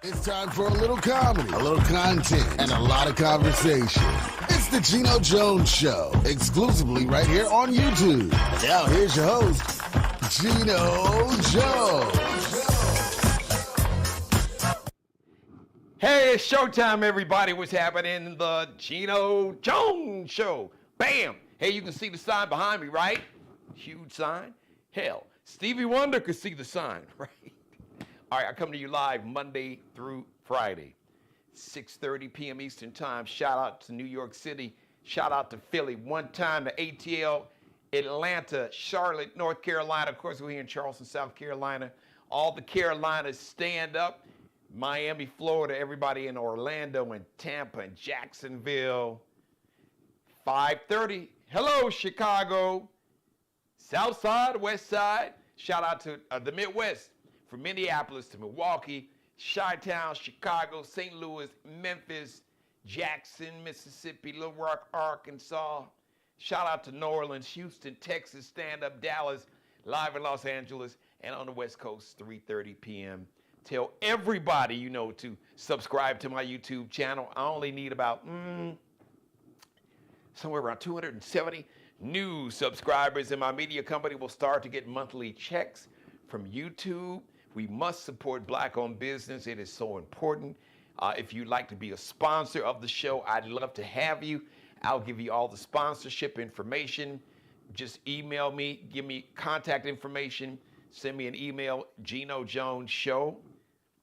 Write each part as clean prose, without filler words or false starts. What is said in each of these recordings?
It's time for a little comedy, a little content, and a lot of conversation. It's the Geno Jones Show, exclusively right here on YouTube. And now here's your host, Geno Jones. Hey, it's showtime, everybody. What's happening in the Geno Jones Show? Bam! Hey, you can see the sign behind me, right? Huge sign. Hell, Stevie Wonder could see the sign, right? All right, I come to you live Monday through Friday, 6:30 p.m. Eastern Time. Shout out to New York City. Shout out to Philly. One time to ATL, Atlanta, Charlotte, North Carolina. Of course, we're here in Charleston, South Carolina. All the Carolinas stand up. Miami, Florida, everybody in Orlando and Tampa and Jacksonville. 5:30. Hello, Chicago. South Side, West Side. Shout out to the Midwest. From Minneapolis to Milwaukee, Chi-Town, Chicago, St. Louis, Memphis, Jackson, Mississippi, Little Rock, Arkansas. Shout out to New Orleans, Houston, Texas, stand up, Dallas, live in Los Angeles, and on the West Coast, 3:30 p.m. Tell everybody you know to subscribe to my YouTube channel. I only need about somewhere around 270 new subscribers, and my media company will start to get monthly checks from YouTube. We must support Black-owned business. It is so important. If you'd like to be a sponsor of the show, I'd love to have you. I'll give you all the sponsorship information. Just email me, give me contact information, send me an email, Geno Jones Show.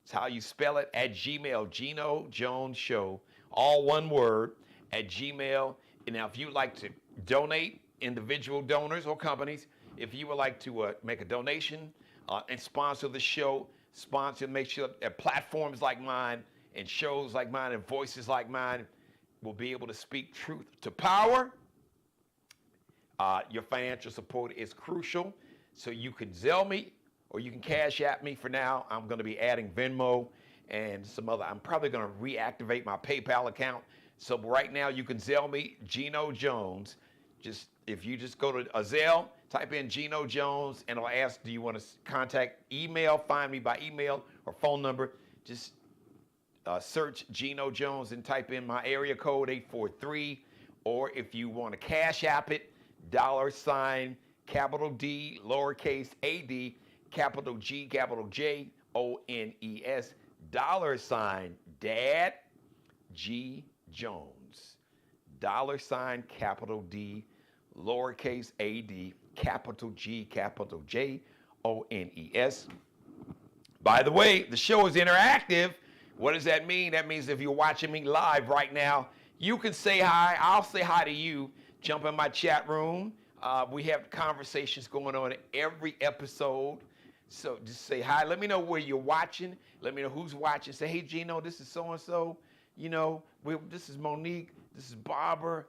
That's how you spell it, at Gmail, Geno Jones Show, all one word, at Gmail. And now if you'd like to donate, individual donors or companies, if you would like to make a donation, and sponsor the show, make sure that platforms like mine and shows like mine and voices like mine will be able to speak truth to power. Your financial support is crucial. So you can Zelle me or you can Cash App me for now. I'm going to be adding Venmo and some other. I'm probably going to reactivate my PayPal account. So right now you can Zelle me, Geno Jones. If you just go to a Zelle, type in Geno Jones, and it'll ask, do you want to contact email, find me by email or phone number. Just search Geno Jones and type in my area code, 843. Or if you want to Cash App it, $, capital D, lowercase a-d, capital G, capital J, O-N-E-S, $, Dad G Jones, $, capital D, lowercase a-d, capital G, capital J, O-N-E-S. By the way, the show is interactive. What does that mean? That means if you're watching me live right now, you can say hi. I'll say hi to you. Jump in my chat room. We have conversations going on in every episode. So just say hi. Let me know where you're watching. Let me know who's watching. Say, hey, Geno, this is so-and-so. You know, this is Monique. This is Barbara,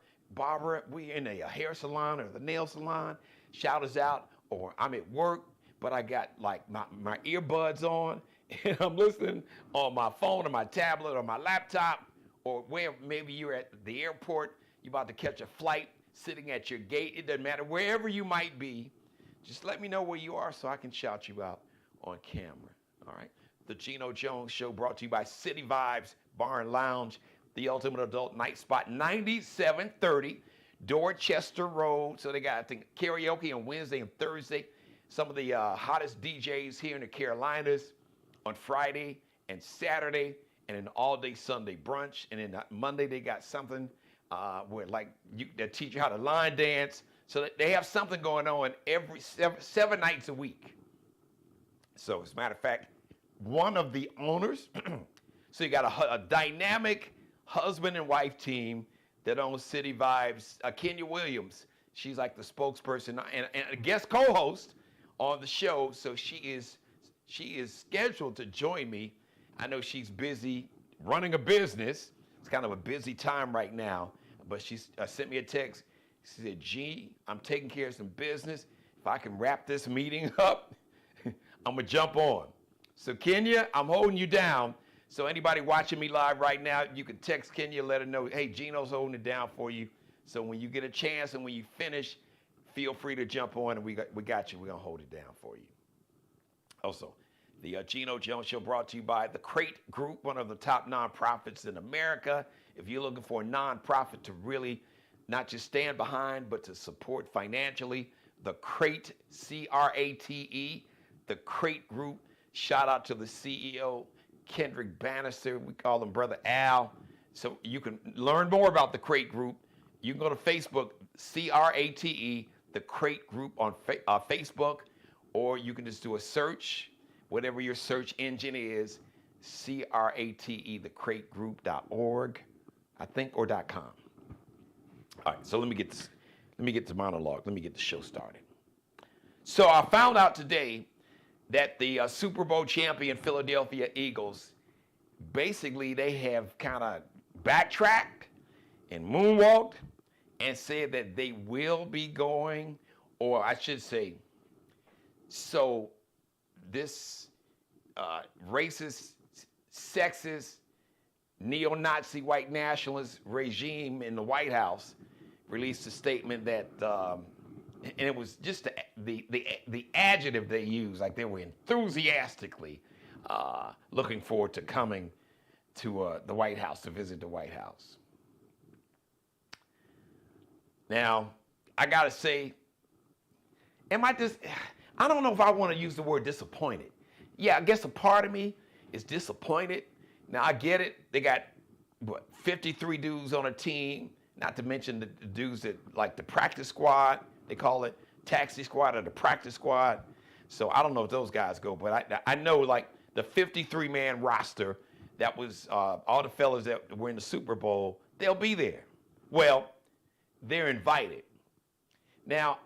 we in a hair salon or the nail salon. Shout us out. Or I'm at work, but I got like my earbuds on and I'm listening on my phone or my tablet or my laptop, or where maybe you're at the airport, you're about to catch a flight, sitting at your gate. It doesn't matter. Wherever you might be, just let me know where you are so I can shout you out on camera. All right. The Geno Jones Show brought to you by City Vibes Bar and Lounge, the ultimate adult night spot, 9730 Dorchester Road. So they got, I think, karaoke on Wednesday and Thursday. Some of the hottest DJs here in the Carolinas on Friday and Saturday, and an all-day Sunday brunch. And then Monday they got something where they teach you how to line dance. So they have something going on every seven nights a week. So as a matter of fact, one of the owners, so you got a dynamic husband and wife team that owns City Vibes. Kenya Williams, she's like the spokesperson and a guest co-host on the show. So she is scheduled to join me. I know she's busy running a business. It's kind of a busy time right now, but she sent me a text. She said, G, I'm taking care of some business. If I can wrap this meeting up, I'm going to jump on. So Kenya, I'm holding you down. So anybody watching me live right now, you can text Kenya, let her know, hey, Geno's holding it down for you. So when you get a chance and when you finish, feel free to jump on, and we got you. We're going to hold it down for you. Also, The Geno Jones Show brought to you by the Crate Group, one of the top nonprofits in America. If you're looking for a nonprofit to really not just stand behind, but to support financially, the Crate, C-R-A-T-E, the Crate Group. Shout out to the CEO, Kendrick Bannister. We call him Brother Al. So you can learn more about the Crate Group. You can go to Facebook, C-R-A-T-E, the Crate Group on Facebook, or you can just do a search, whatever your search engine is, C-R-A-T-E, thecrategroup.org, I think, or .com. All right, so let me get the monologue. Let me get the show started. So I found out today that the Super Bowl champion Philadelphia Eagles, basically they have kind of backtracked and moonwalked and said that they will be going, or I should say, so this racist, sexist, neo-Nazi white nationalist regime in the White House released a statement that, and it was just the adjective they used, like they were enthusiastically looking forward to coming to the White House, to visit the White House. Now, I gotta say, I don't know if I want to use the word disappointed. Yeah, I guess a part of me is disappointed. Now, I get it. They got, 53 dudes on a team, not to mention the dudes that, like the practice squad, they call it taxi squad or the practice squad. So I don't know if those guys go, but I know, like, the 53-man roster, that was all the fellas that were in the Super Bowl, they'll be there. Well, they're invited. Now,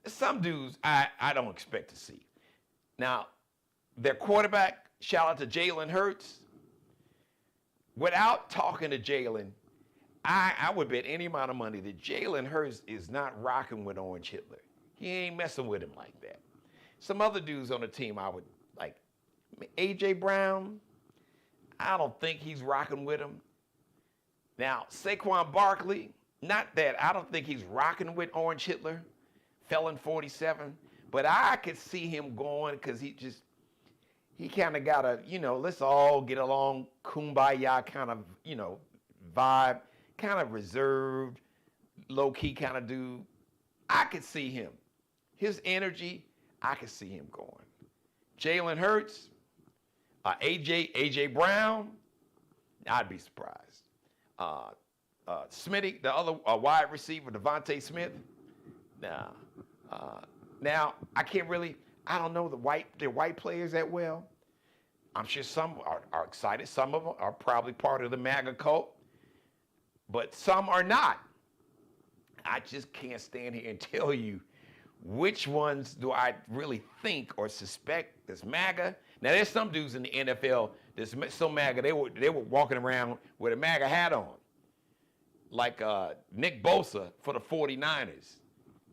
some dudes I don't expect to see. Now, their quarterback, shout out to Jalen Hurts. Without talking to Jalen, I would bet any amount of money that Jalen Hurts is not rocking with Orange Hitler. He ain't messing with him like that. Some other dudes on the team I would like. A.J. Brown, I don't think he's rocking with him. Now, Saquon Barkley, not that I don't think he's rocking with Orange Hitler, Felon 47, but I could see him going because he kind of got a, let's all get along, kumbaya kind of, vibe, kind of reserved, low-key kind of dude. I could see him. His energy, I could see him going. Jalen Hurts, A.J. Brown, I'd be surprised. Smitty, the other wide receiver, Devontae Smith. Now I don't know the white players that well. I'm sure some are excited. Some of them are probably part of the MAGA cult, but some are not. I just can't stand here and tell you which ones do I really think or suspect that's MAGA. Now there's some dudes in the NFL that's so MAGA they were walking around with a MAGA hat on, like Nick Bosa for the 49ers,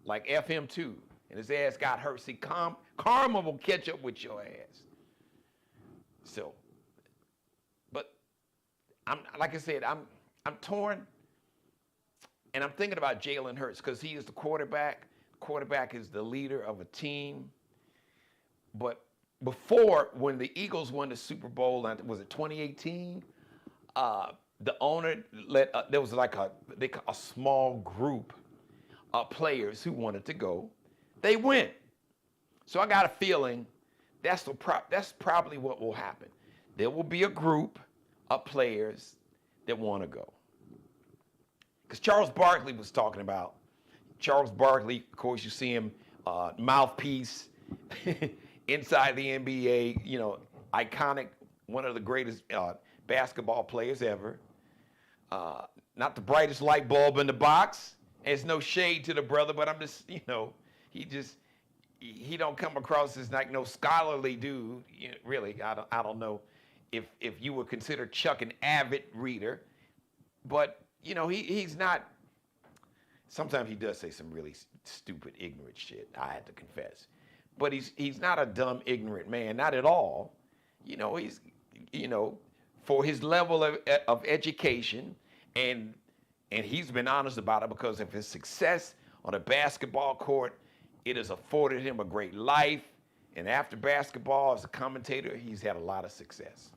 like F him too, and his ass got hurt. See, karma will catch up with your ass. So, but I'm torn, and I'm thinking about Jalen Hurts because he is the quarterback. Quarterback is the leader of a team. But before, when the Eagles won the Super Bowl, was it 2018? The owner there was like a small group of players who wanted to go. They went. So I got a feeling that's probably what will happen. There will be a group of players that want to go. Because Charles Barkley was talking about. Charles Barkley, of course, you see him mouthpiece inside the NBA, iconic, one of the greatest basketball players ever. Not the brightest light bulb in the box. There's no shade to the brother, but I'm just, he don't come across as like no scholarly dude. Really, I don't know if you would consider Chuck an avid reader, but he's not. Sometimes he does say some really stupid, ignorant shit, I have to confess. But he's not a dumb, ignorant man, not at all. He's, for his level of education, and he's been honest about it because of his success on a basketball court, it has afforded him a great life, And after basketball, as a commentator, he's had a lot of success.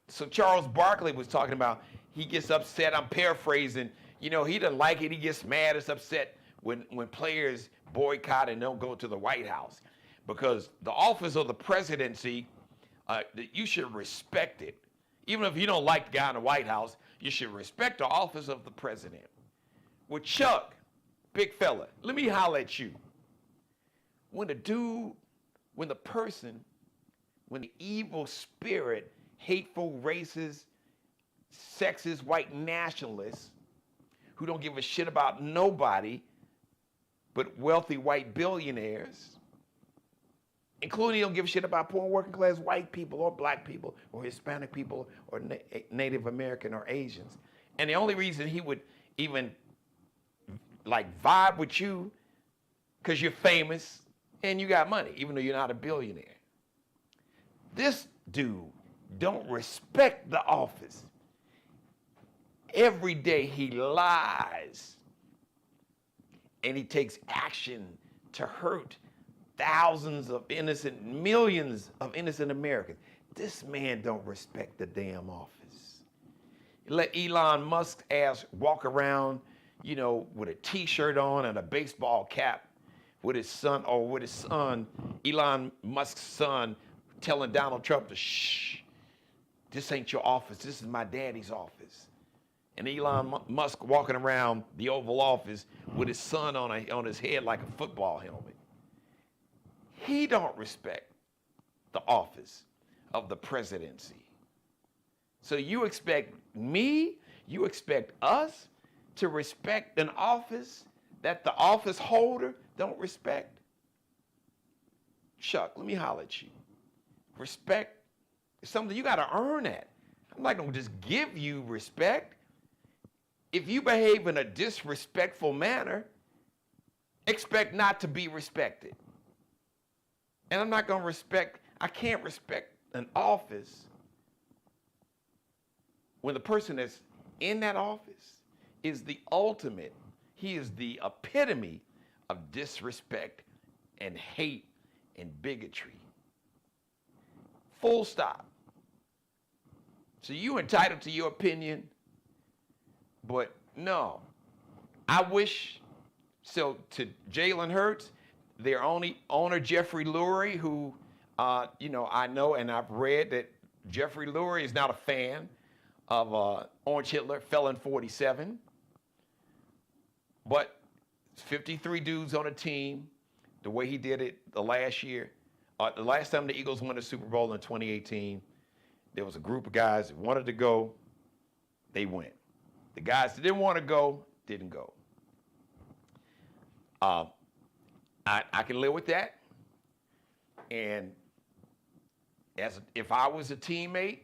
So Charles Barkley was talking about, he gets upset. I'm paraphrasing. He doesn't like it. He gets mad. It's upset when players boycott and don't go to the White House, because the office of the presidency, you should respect it. Even if you don't like the guy in the White House, you should respect the office of the president. Well, Chuck, big fella, let me holler at you. When the evil spirit, hateful, racist, sexist, white nationalists who don't give a shit about nobody but wealthy white billionaires, including don't give a shit about poor working class white people or black people or Hispanic people or Native American or Asians. And the only reason he would even vibe with you because you're famous and you got money, even though you're not a billionaire. This dude don't respect the office. Every day he lies and he takes action to hurt millions of innocent Americans. This man don't respect the damn office. Let Elon Musk's ass walk around, with a t-shirt on and a baseball cap with his son, Elon Musk's son, telling Donald Trump to shh. This ain't your office. This is my daddy's office. And Elon Musk walking around the Oval Office with his son on his head like a football helmet. He don't respect the office of the presidency. So you expect us to respect an office that the office holder don't respect? Chuck, let me holler at you. Respect is something you got to earn at. I'm not going to just give you respect. If you behave in a disrespectful manner, expect not to be respected. And I can't respect an office when the person that's in that office is the ultimate, he is the epitome of disrespect and hate and bigotry. Full stop. So you entitled to your opinion, but no. I wish, to Jalen Hurts, their owner, Jeffrey Lurie, who, I know and I've read that Jeffrey Lurie is not a fan of Orange Hitler, Felon 47. But 53 dudes on a team, the way he did it the last year. The last time the Eagles won the Super Bowl in 2018, there was a group of guys that wanted to go, they went. The guys that didn't want to go, didn't go. I can live with that. And if I was a teammate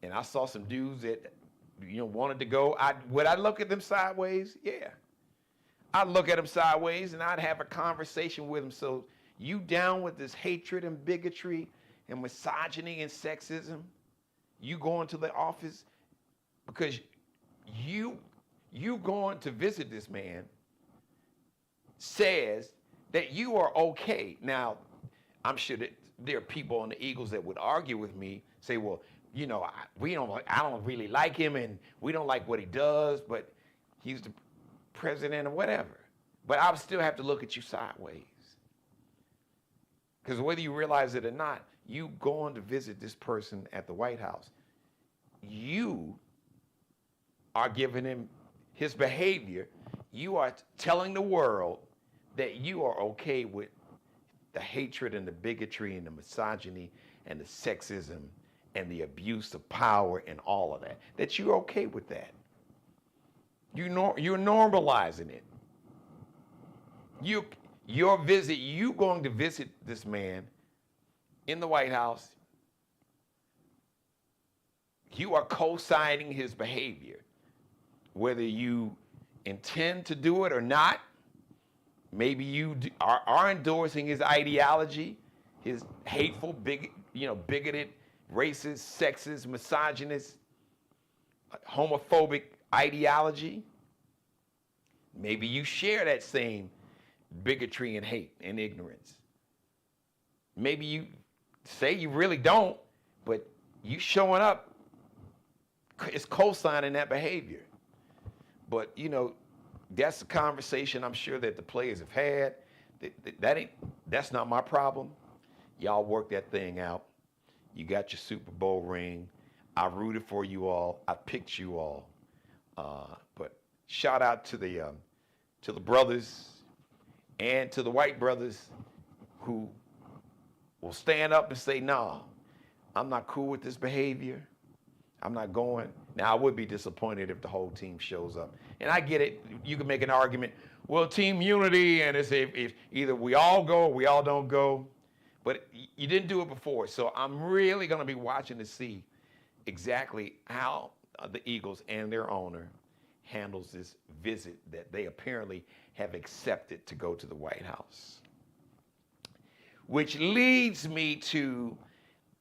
and I saw some dudes that wanted to go, would I look at them sideways? Yeah. I'd look at them sideways and I'd have a conversation with them. So you down with this hatred and bigotry and misogyny and sexism? You going to the office because you going to visit this man says that you are okay. Now, I'm sure that there are people on the Eagles that would argue with me, say, well, I don't really like him and we don't like what he does, but he's the president or whatever. But I would still have to look at you sideways. Because whether you realize it or not, you going to visit this person at the White House, you are giving him his behavior. You are telling the world that you are okay with the hatred and the bigotry and the misogyny and the sexism and the abuse of power and all of that. That you're okay with that. You're normalizing it. Your visit, you going to visit this man in the White House, you are co-signing his behavior. Whether you intend to do it or not, maybe you are endorsing his ideology, his hateful, bigoted, racist, sexist, misogynist, homophobic ideology. Maybe you share that same bigotry and hate and ignorance. maybe you say you really don't, but you showing up is co-signing that behavior. But, that's a conversation I'm sure that the players have had. That's not my problem. Y'all work that thing out. You got your Super Bowl ring. I rooted for you all. I picked you all. But shout out to the brothers and to the white brothers who will stand up and say, no, I'm not cool with this behavior. I'm not going. Now, I would be disappointed if the whole team shows up. And I get it. You can make an argument, well, team unity, and it's if either we all go or we all don't go. But you didn't do it before. So I'm really going to be watching to see exactly how the Eagles and their owner handles this visit that they apparently have accepted to go to the White House. Which leads me to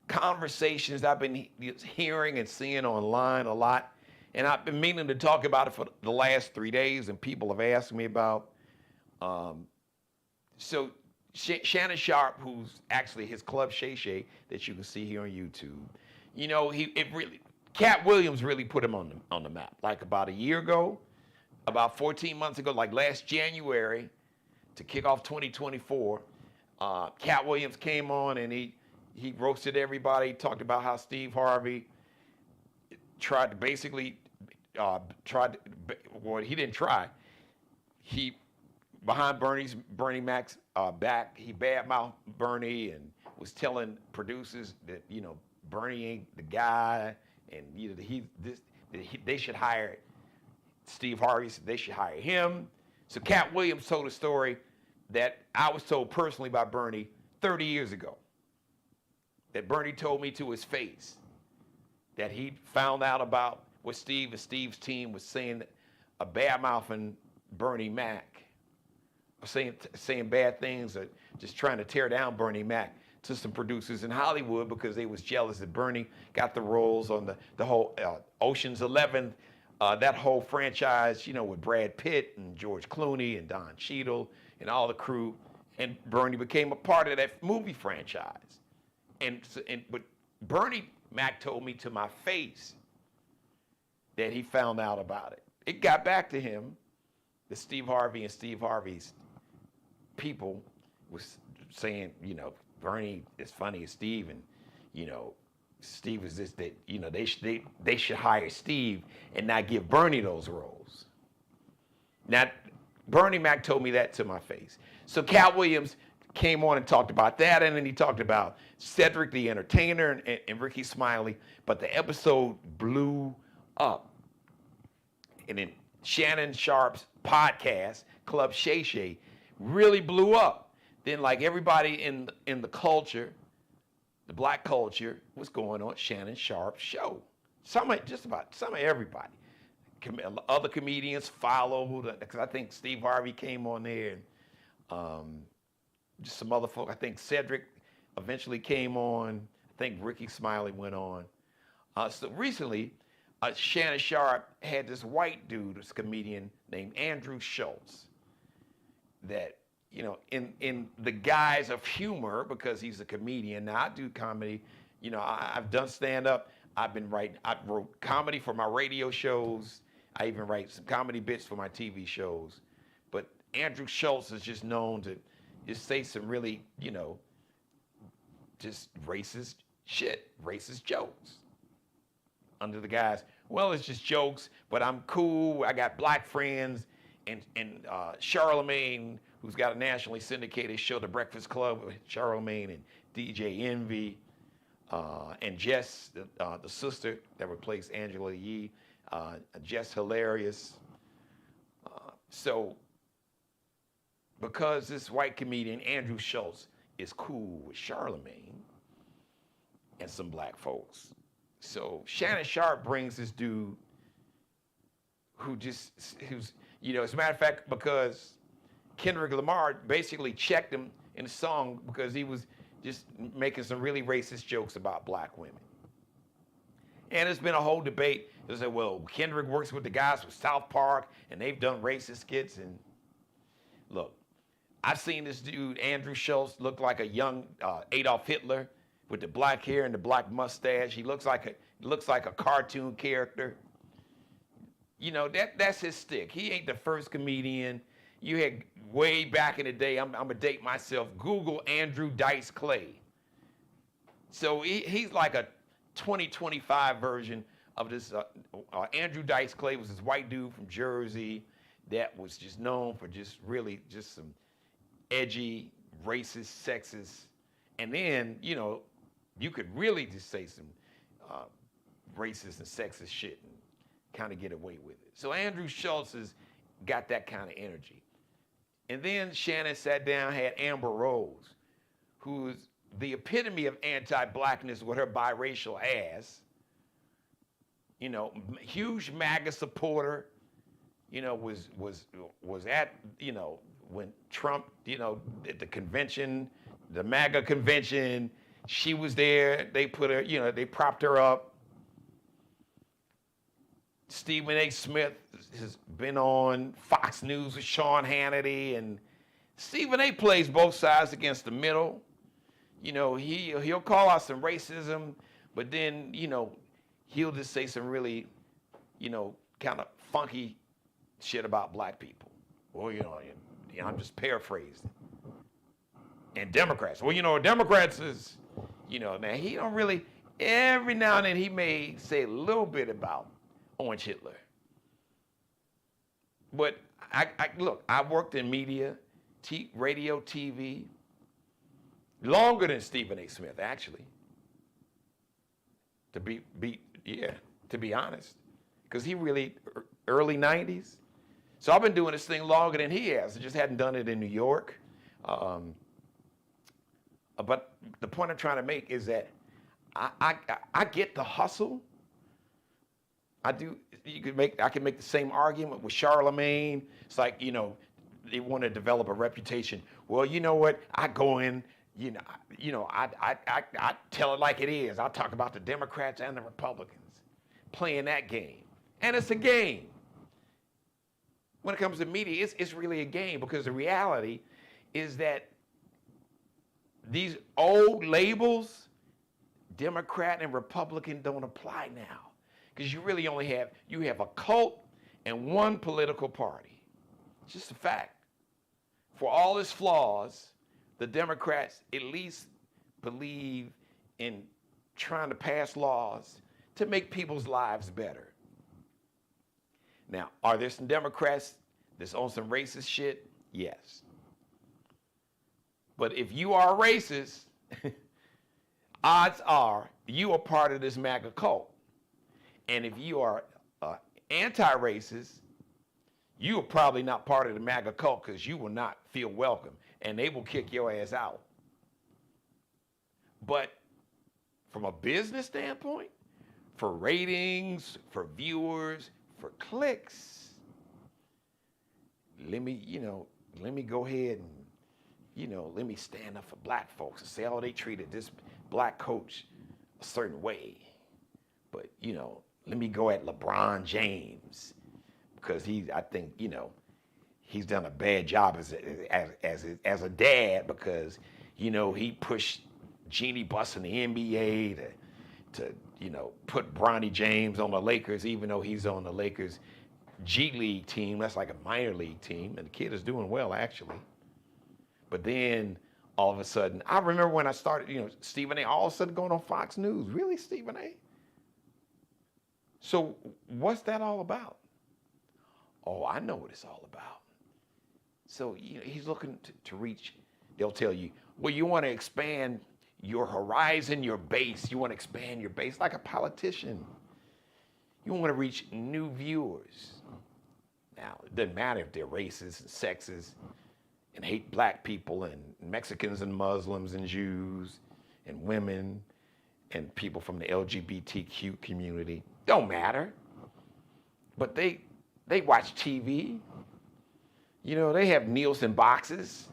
conversations I've been hearing and seeing online a lot. And I've been meaning to talk about it for the last 3 days, and people have asked me about. So Shannon Sharpe, who's actually his club Shay Shay that you can see here on YouTube, Cat Williams really put him on the map. Like about a year ago, about 14 months ago, like last January, to kick off 2024, Cat Williams came on and he roasted everybody, talked about how Steve Harvey tried to basically, he didn't try. He, behind Bernie Mac's back, he badmouthed Bernie and was telling producers that, Bernie ain't the guy, and they should hire Steve Harvey, so they should hire him. So Cat Williams told a story that I was told personally by Bernie 30 years ago. That Bernie told me to his face, that he found out about what Steve and Steve's team was saying, bad-mouthing Bernie Mac, saying bad things, or just trying to tear down Bernie Mac to some producers in Hollywood because they was jealous that Bernie got the roles on the whole Ocean's 11, that whole franchise, with Brad Pitt and George Clooney and Don Cheadle and all the crew, and Bernie became a part of that movie franchise. But Bernie Mac told me to my face that he found out about it. It got back to him that Steve Harvey and Steve Harvey's people was saying, Bernie is funny as Steve, and Steve is this, that they should hire Steve and not give Bernie those roles. Now, Bernie Mac told me that to my face. So Cat Williams came on and talked about that, and then he talked about Cedric the Entertainer and Ricky Smiley, but the episode blew up. And then Shannon Sharpe's podcast, Club Shay Shay, really blew up. Then, like everybody in the culture, the black culture, was going on Shannon Sharpe's show. Just about some of everybody. Other comedians followed, because I think Steve Harvey came on there, and just some other folk. I think Cedric eventually came on. I think Ricky Smiley went on. So recently, Shannon Sharpe had this white dude, this comedian named Andrew Schultz, that, in the guise of humor, because he's a comedian. Now, I do comedy. I've done stand-up. I wrote comedy for my radio shows. I even write some comedy bits for my TV shows. But Andrew Schultz is just known to just say some really, just racist shit, racist jokes. Under the guise, well, it's just jokes, but I'm cool. I got black friends, and Charlamange, who's got a nationally syndicated show, The Breakfast Club, with Charlamange and DJ Envy, and Jess, the sister that replaced Angela Yee, Jess Hilarious. So, because this white comedian, Andrew Schultz, is cool with Charlamagne and some black folks. So Shannon Sharpe brings this dude who's, as a matter of fact, because Kendrick Lamar basically checked him in a song because he was just making some really racist jokes about black women. And there's been a whole debate. They say, well, Kendrick works with the guys from South Park, and they've done racist skits. And look, I've seen this dude, Andrew Schultz, look like a young Adolf Hitler with the black hair and the black mustache. He looks like a cartoon character. You know, that's his stick. He ain't the first comedian. You had way back in the day, I'm gonna date myself, Google Andrew Dice Clay. So he's like a 2025 version of this. Andrew Dice Clay was this white dude from Jersey that was just known for just really just some edgy, racist, sexist. And then, you know, you could really just say some racist and sexist shit and kind of get away with it. So Andrew Schultz has got that kind of energy. And then Shannon sat down, had Amber Rose, who's the epitome of anti-blackness with her biracial ass. You know, huge MAGA supporter. You know, was at, you know, when Trump, you know, at the convention, the MAGA convention, she was there. They put her, you know, they propped her up. Stephen A. Smith has been on Fox News with Sean Hannity, and Stephen A. plays both sides against the middle. You know, he'll call out some racism, but then, you know, he'll just say some really, you know, kind of funky shit about black people. Well, you know, I'm just paraphrasing. And Democrats. Well, you know, Democrats is, you know, now he don't really, every now and then he may say a little bit about Orange Hitler. But look, I worked in media, radio, TV, longer than Stephen A. Smith, actually. To be honest. Because he really, early 90s. So I've been doing this thing longer than he has. I just hadn't done it in New York. But the point I'm trying to make is that I get the hustle. I do. I can make the same argument with Charlamange. It's like, you know, they want to develop a reputation. Well, you know what? I go in, I tell it like it is. I'll talk about the Democrats and the Republicans playing that game. And it's a game. When it comes to media, it's really a game, because the reality is that these old labels, Democrat and Republican, don't apply now. Because you really only have a cult and one political party. It's just a fact. For all its flaws, the Democrats at least believe in trying to pass laws to make people's lives better. Now, are there some Democrats that's on some racist shit? Yes. But if you are a racist, odds are you are part of this MAGA cult. And if you are anti-racist, you are probably not part of the MAGA cult, because you will not feel welcome, and they will kick your ass out. But from a business standpoint, for ratings, for viewers, for clicks, let me go ahead and, let me stand up for black folks and say, oh, they treated this black coach a certain way. But, let me go at LeBron James, because I think he's done a bad job as a dad, because, he pushed Jeannie Buss in the NBA to put Bronny James on the Lakers, even though he's on the Lakers G League team. That's like a minor league team, and the kid is doing well, actually. But then all of a sudden, I remember when I started, Stephen A. all of a sudden going on Fox News. Really, Stephen A.? So what's that all about? Oh, I know what it's all about. So he's looking to reach. They'll tell you, well, you want to expand your horizon, your base. You want to expand your base like a politician. You want to reach new viewers. Now, it doesn't matter if they're racist and sexist and hate black people and Mexicans and Muslims and Jews and women and people from the LGBTQ community. Don't matter. But they watch TV. They have Nielsen boxes.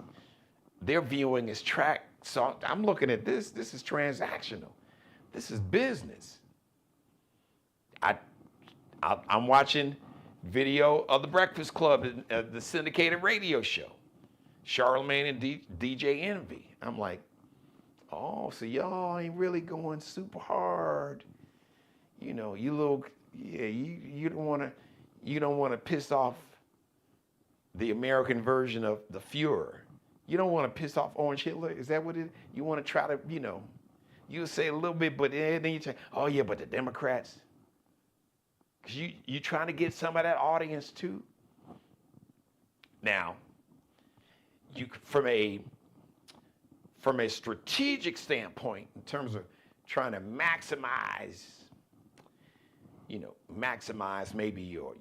Their viewing is tracked. So I'm looking at this. This is transactional. This is business. I'm watching video of the Breakfast Club, the syndicated radio show. Charlamagne and DJ Envy. I'm like, oh, so y'all ain't really going super hard. You know, you little, yeah, you don't want to piss off the American version of the Fuhrer. You don't want to piss off Orange Hitler. Is that what it is? You want to try to, you say a little bit, but then you say, oh yeah, but the Democrats. Because you trying to get some of that audience too. Now, from a strategic standpoint, in terms of trying to maximize maybe your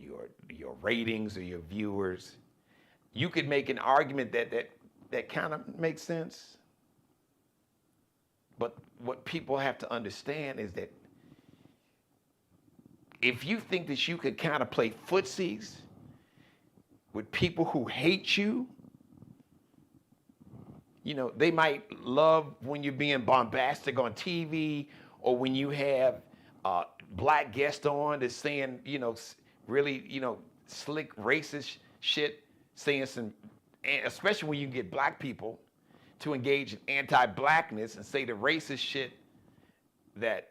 ratings or your viewers, you could make an argument that kind of makes sense. But what people have to understand is that if you think that you could kind of play footsies with people who hate you, they might love when you're being bombastic on TV, or when you have black guests on that's saying, really, slick racist shit, saying some, especially when you get black people to engage in anti-blackness and say the racist shit that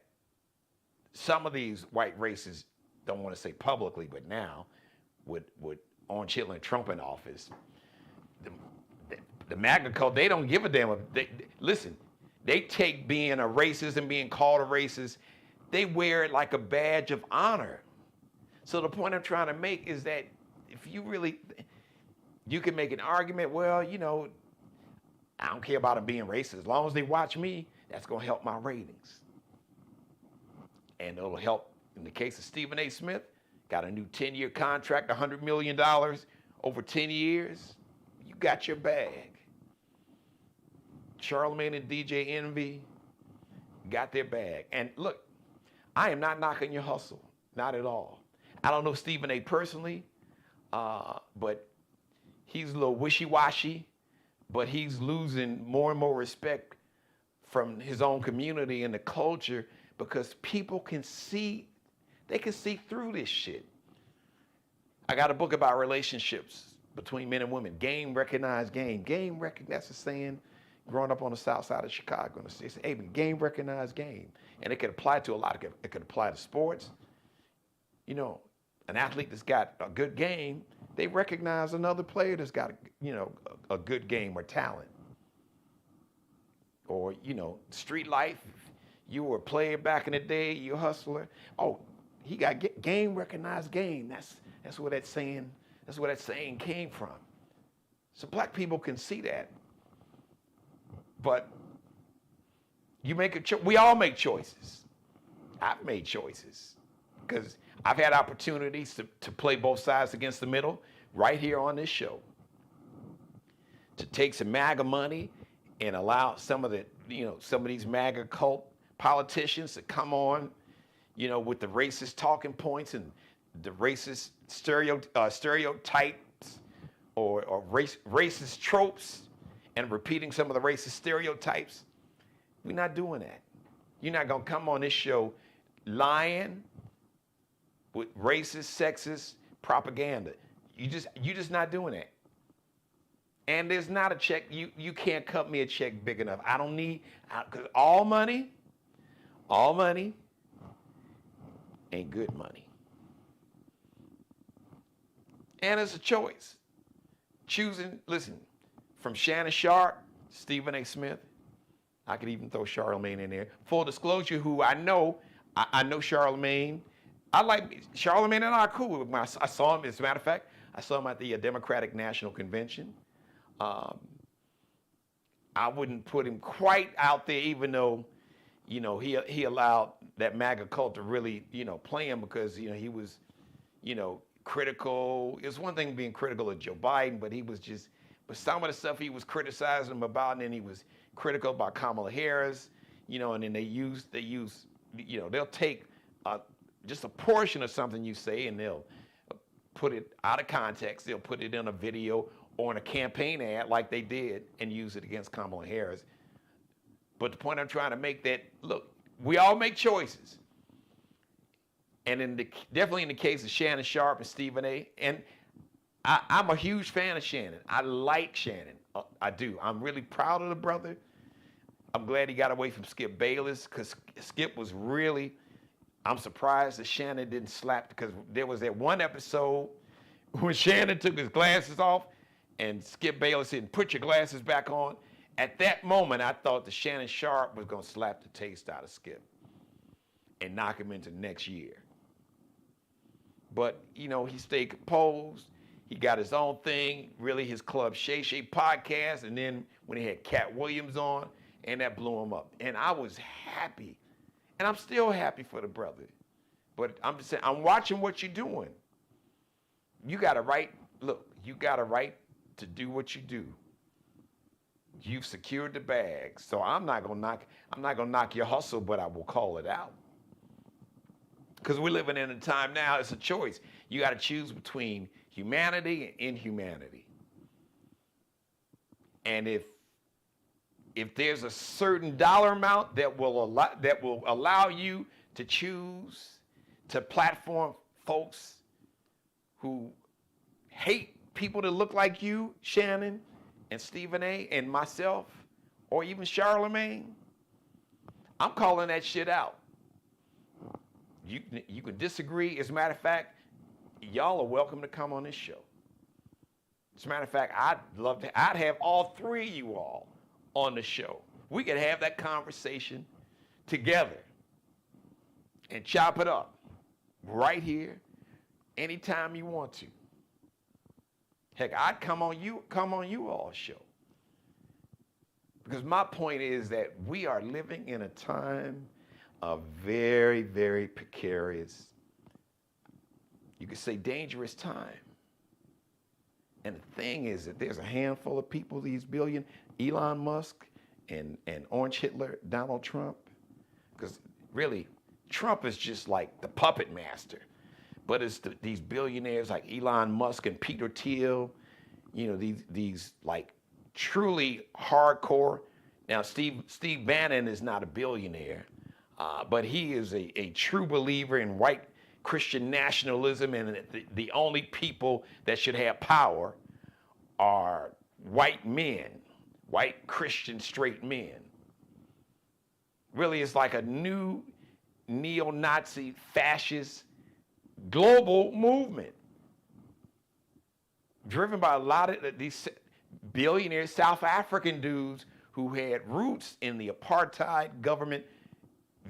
some of these white racists don't want to say publicly, but now with Orange Hitler and Trump in office, the MAGA cult, they don't give a damn. Listen, they take being a racist and being called a racist, they wear it like a badge of honor. So the point I'm trying to make is that if you can make an argument, well, I don't care about them being racist. As long as they watch me, that's going to help my ratings. And it'll help, in the case of Stephen A. Smith, got a new 10-year contract, $100 million over 10 years. You got your bag. Charlamagne and DJ Envy got their bag. And look, I am not knocking your hustle, not at all. I don't know Stephen A. personally, but he's a little wishy-washy, but he's losing more and more respect from his own community and the culture, because people can see through this shit. I got a book about relationships between men and women. Game recognized game. That's a saying growing up on the south side of Chicago. It's hey, game recognized game. And it could apply to a lot of it. It could apply to sports. An athlete that's got a good game, they recognize another player that's got a good game or talent. Or, street life. You were a player back in the day, you're a hustler. Oh, he got game recognized game. That's where that saying came from. So black people can see that. But we all make choices. I've made choices because I've had opportunities to play both sides against the middle right here on this show. To take some MAGA money and allow some of these MAGA cult politicians to come on, with the racist talking points and the racist stereotypes or racist tropes, and repeating some of the racist stereotypes. We're not doing that. You're not gonna come on this show lying with racist, sexist propaganda. You just not doing that. And there's not a check. You can't cut me a check big enough. I don't need, because all money ain't good money. And it's a choice. Listen, from Shannon Sharpe, Stephen A. Smith, I could even throw Charlamagne in there. Full disclosure, who I know Charlamagne. I like Charlamagne, and I are cool. I saw him, as a matter of fact, I saw him at the Democratic National Convention. I wouldn't put him quite out there, even though, he allowed that MAGA cult to really, play him, because, he was, critical. It's one thing being critical of Joe Biden, but but some of the stuff he was criticizing him about, and then he was critical about Kamala Harris, and then they'll take just a portion of something you say, and they'll put it out of context. They'll put it in a video or in a campaign ad like they did and use it against Kamala Harris. But the point I'm trying to make, that, look, we all make choices. And definitely in the case of Shannon Sharpe and Stephen A., and I'm a huge fan of Shannon. I like Shannon. I do. I'm really proud of the brother. I'm glad he got away from Skip Bayless because Skip was really, I'm surprised that Shannon didn't slap, because there was that one episode when Shannon took his glasses off and Skip Bayless said, "Put your glasses back on." At that moment, I thought that Shannon Sharpe was going to slap the taste out of Skip and knock him into next year. But, you know, he stayed composed. He got his own thing, really his Club Shay Shay podcast. And then when he had Cat Williams on, and that blew him up. And I was happy. And I'm still happy for the brother. But I'm just saying, I'm watching what you're doing. You got a right, look, you got a right to do what you do. You've secured the bag. So I'm not gonna knock your hustle, but I will call it out. Because we're living in a time now, it's a choice. You got to choose between humanity and inhumanity. And if there's a certain dollar amount that will allow you to choose to platform folks who hate people that look like you, Shannon and Stephen A. and myself, or even Charlamange, I'm calling that shit out. You can disagree. As a matter of fact, y'all are welcome to come on this show. As a matter of fact, I'd have all three of you all on the show. We could have that conversation together and chop it up right here anytime you want to. Heck, I'd come on you all show. Because my point is that we are living in a time of very, very precarious, you could say dangerous time. And the thing is that there's a handful of people, these billion, Elon Musk and Orange Hitler, Donald Trump, because really, Trump is just like the puppet master. But it's these billionaires like Elon Musk and Peter Thiel, you know, these like truly hardcore. Now, Steve Bannon is not a billionaire, but he is a true believer in white Christian nationalism, and the only people that should have power are white men, white Christian straight men. Really, it's like a new neo-Nazi fascist global movement driven by a lot of these billionaire South African dudes who had roots in the apartheid government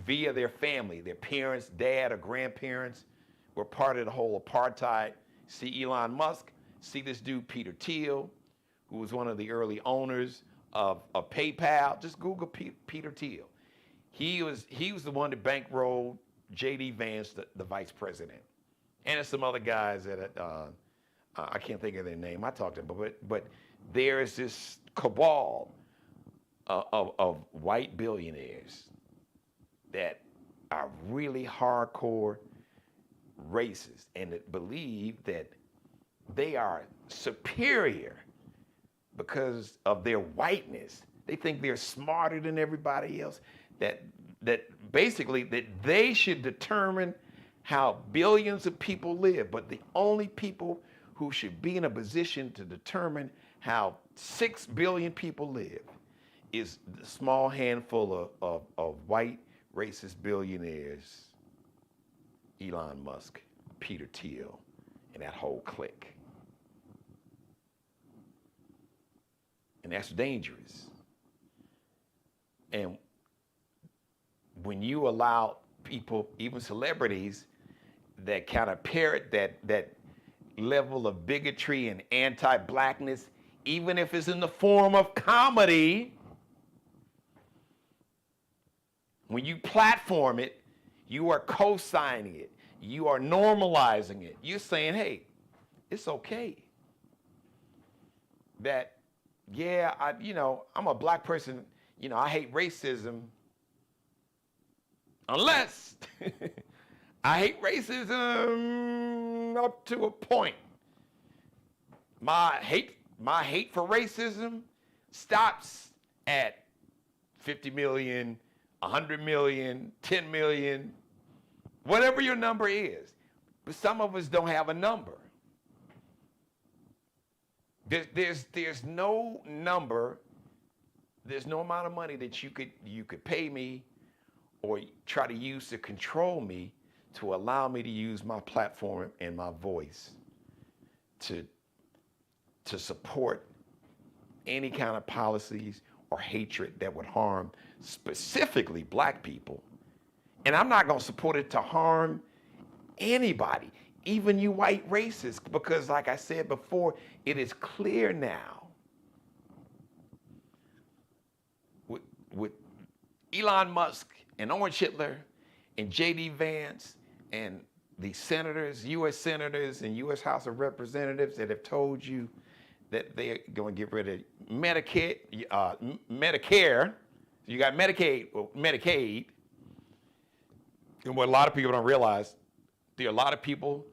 via their family. Their parents, dad, or grandparents were part of the whole apartheid. See Elon Musk, see this dude Peter Thiel, who was one of the early owners of PayPal. Just Google Peter Thiel. He was the one that bankrolled J.D. Vance, the vice president. And there's some other guys that I can't think of their name. I talked to them, but there is this cabal of white billionaires that are really hardcore racists and that believe that they are superior because of their whiteness. They think they're smarter than everybody else, that basically that they should determine how billions of people live, but the only people who should be in a position to determine how 6 billion people live is the small handful of white racist billionaires, Elon Musk, Peter Thiel, and that whole clique. And that's dangerous. And when you allow people, even celebrities, that kind of parrot that level of bigotry and anti-blackness, even if it's in the form of comedy, when you platform it, you are co-signing it. You are normalizing it. You're saying, hey, it's okay. That, yeah, I'm a black person, I hate racism, unless I hate racism up to a point. My hate for racism stops at 50 million, 100 million, 10 million, whatever your number is. But some of us don't have a number. There's no number, there's no amount of money that you could pay me or try to use to control me to allow me to use my platform and my voice to support any kind of policies or hatred that would harm specifically black people. And I'm not going to support it to harm anybody, even you white racists, because like I said before, it is clear now with Elon Musk and Orange Hitler and J.D. Vance and the senators, U.S. senators and U.S. House of Representatives that have told you that they're going to get rid of Medicare. You got Medicaid, Medicaid. And what a lot of people don't realize, there are a lot of people,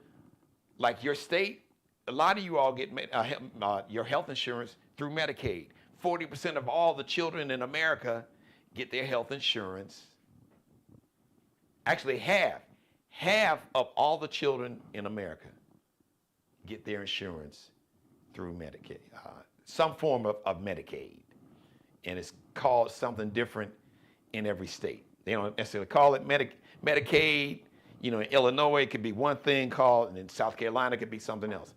like your state, a lot of you all get your health insurance through Medicaid. 40% of all the children in America get their health insurance. Actually, half of all the children in America get their insurance through Medicaid, some form of Medicaid. And it's called something different in every state. They don't necessarily call it Medicaid. You know, in Illinois, it could be one thing called, and in South Carolina, it could be something else.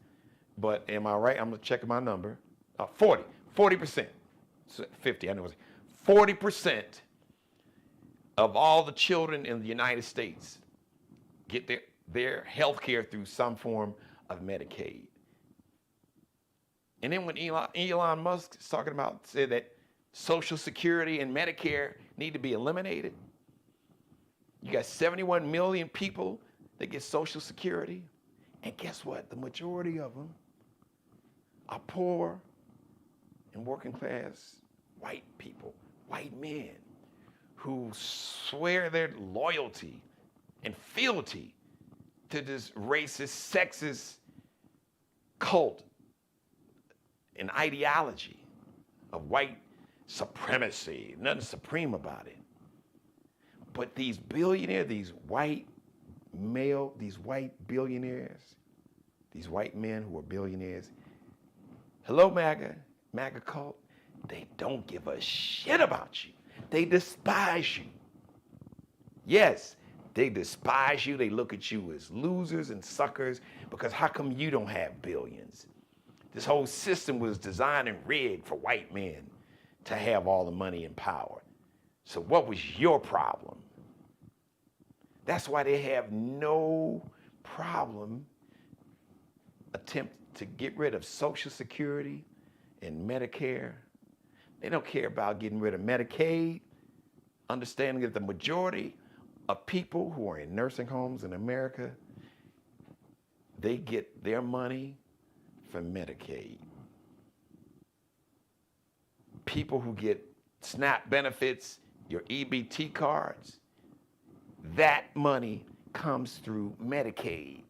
But am I right? I'm checking my number. 40%, 50, I know it's 40% of all the children in the United States get their health care through some form of Medicaid. And then when Elon Musk is talking about, said that Social Security and Medicare need to be eliminated. You got 71 million people that get Social Security. And guess what? The majority of them are poor and working class white people, white men who swear their loyalty and fealty to this racist, sexist cult and ideology of white supremacy. Nothing supreme about it. But these billionaires, these white billionaires, these white men who are billionaires, hello MAGA cult, they don't give a shit about you. They despise you. Yes, they despise you. They look at you as losers and suckers because how come you don't have billions? This whole system was designed and rigged for white men to have all the money and power. So what was your problem? That's why they have no problem attempt to get rid of Social Security and Medicare. They don't care about getting rid of Medicaid, understanding that the majority of people who are in nursing homes in America, they get their money from Medicaid. People who get SNAP benefits, your EBT cards, that money comes through Medicaid.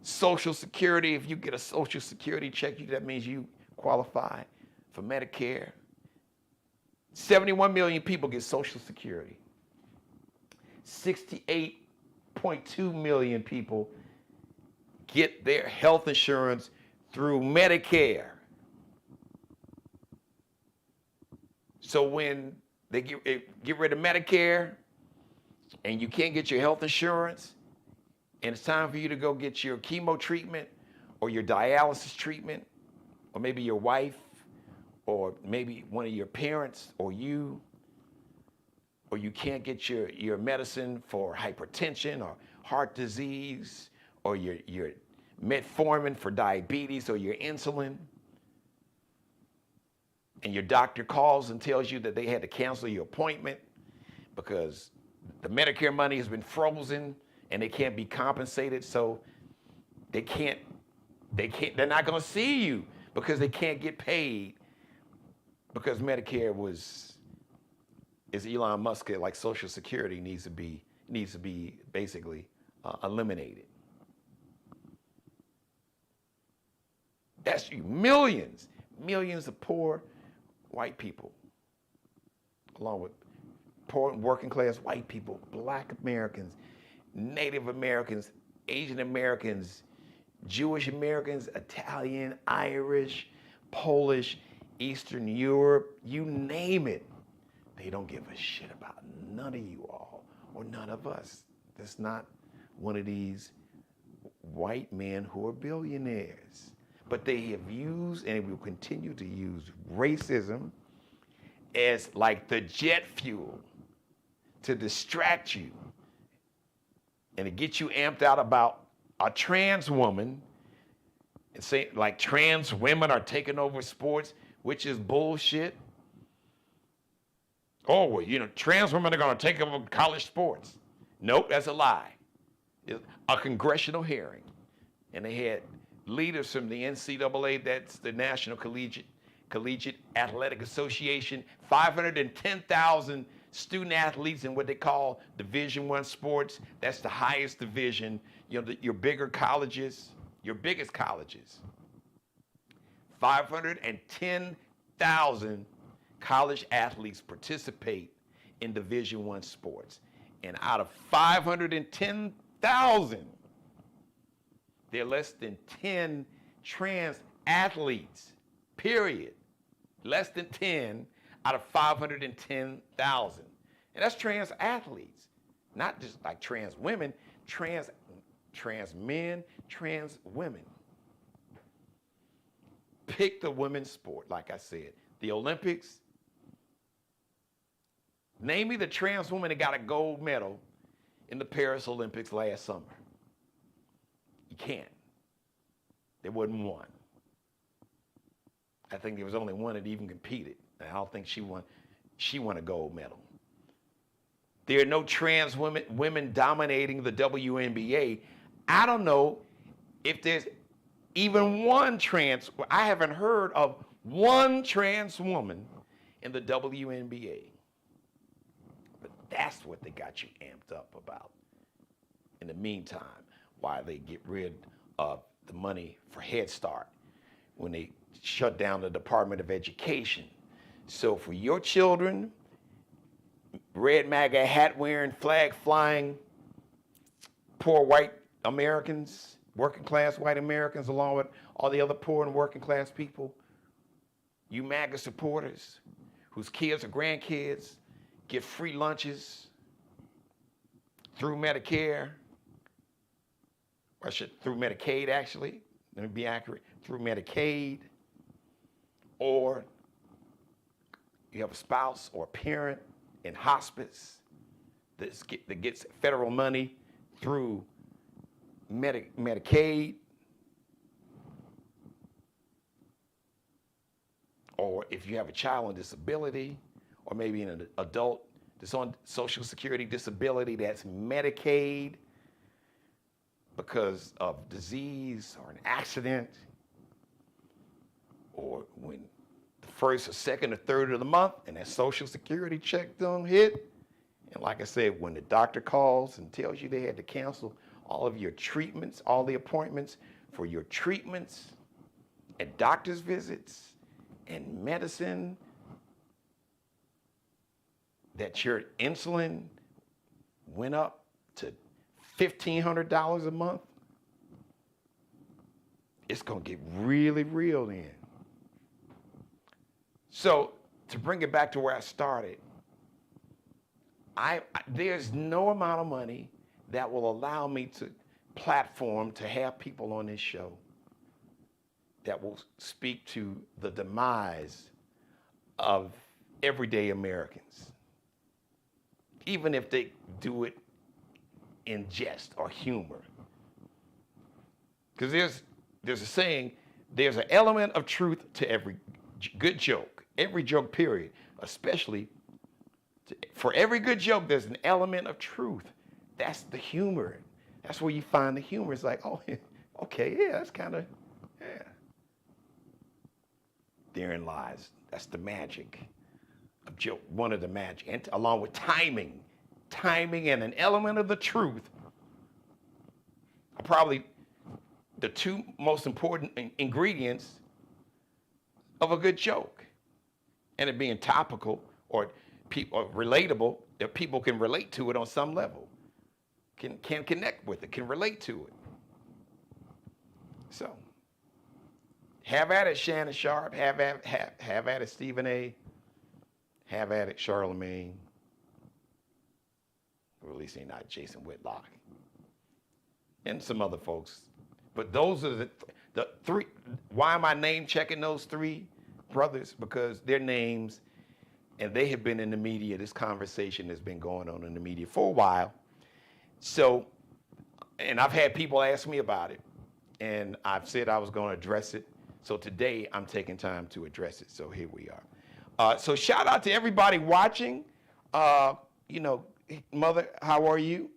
Social Security, if you get a Social Security check, that means you qualify for Medicare. 71 million people get Social Security. 68.2 million people get their health insurance through Medicare. So when they get rid of Medicare and you can't get your health insurance, and it's time for you to go get your chemo treatment or your dialysis treatment, or maybe your wife, or maybe one of your parents, or you can't get your medicine for hypertension or heart disease, or your metformin for diabetes or your insulin, and your doctor calls and tells you that they had to cancel your appointment because the Medicare money has been frozen and they can't be compensated, so they're not gonna see you because they can't get paid because Medicare is Elon Musk, like Social Security needs to be basically eliminated. That's you, millions of poor white people, along with poor and working class white people, Black Americans, Native Americans, Asian Americans, Jewish Americans, Italian, Irish, Polish, Eastern Europe, you name it. They don't give a shit about none of you all or none of us. That's not one of these white men who are billionaires. But they have used and will continue to use racism as like the jet fuel to distract you and to get you amped out about a trans woman and say like trans women are taking over sports, which is bullshit. Oh, well, you know, trans women are going to take over college sports. Nope, that's a lie. It's a congressional hearing, and they had leaders from the NCAA, that's the National Collegiate Athletic Association, 510,000 student athletes in what they call Division I sports. That's the highest division. You know, your bigger colleges, your biggest colleges. 510,000 college athletes participate in Division I sports. And out of 510,000, there are less than 10 trans athletes, period. Less than 10 out of 510,000. And that's trans athletes, not just like trans women, trans men, trans women. Pick the women's sport, like I said. The Olympics. Name me the trans woman that got a gold medal in the Paris Olympics last summer. You can't. There wasn't one. I think there was only one that even competed. And I don't think she won a gold medal. There are no trans women dominating the WNBA. I don't know if there's even one I haven't heard of one trans woman in the WNBA. But that's what they got you amped up about. In the meantime, while they get rid of the money for Head Start, when they shut down the Department of Education. So for your children, red MAGA hat wearing, flag flying, poor white Americans, working class white Americans, along with all the other poor and working class people, you MAGA supporters whose kids or grandkids get free lunches through Medicare, through Medicaid actually, let me be accurate, through Medicaid, or you have a spouse or a parent in hospice that gets federal money through Medicaid, or if you have a child on disability, or maybe an adult that's on Social Security disability that's Medicaid because of disease or an accident, or when the first or second or third of the month and that Social Security check don't hit, and like I said, when the doctor calls and tells you they had to cancel all of your treatments, all the appointments for your treatments and doctor's visits and medicine, that your insulin went up to $1,500 a month, it's gonna get really real then. So to bring it back to where I started, there's no amount of money that will allow me to platform to have people on this show that will speak to the demise of everyday Americans, even if they do it in jest or humor. Because there's a saying, there's an element of truth to every good joke, every joke period, especially for every good joke, there's an element of truth. That's the humor. That's where you find the humor. It's like, oh, okay, yeah, that's kind of, yeah. Therein lies, that's the magic of joke, one of the magic, and along with timing and an element of the truth are probably the two most important ingredients of a good joke. And it being topical or relatable, that people can relate to it on some level, can connect with it, can relate to it. So, have at it, Shannon Sharpe. Have at it, Stephen A. Have at it, Charlamange. Or at least they're not Jason Whitlock. And some other folks. But those are the three. Why am I name checking those three brothers? Because their names, and they have been in the media. This conversation has been going on in the media for a while. So, and I've had people ask me about it. And I've said I was going to address it. So today I'm taking time to address it. So here we are. So shout out to everybody watching. Mother, how are you?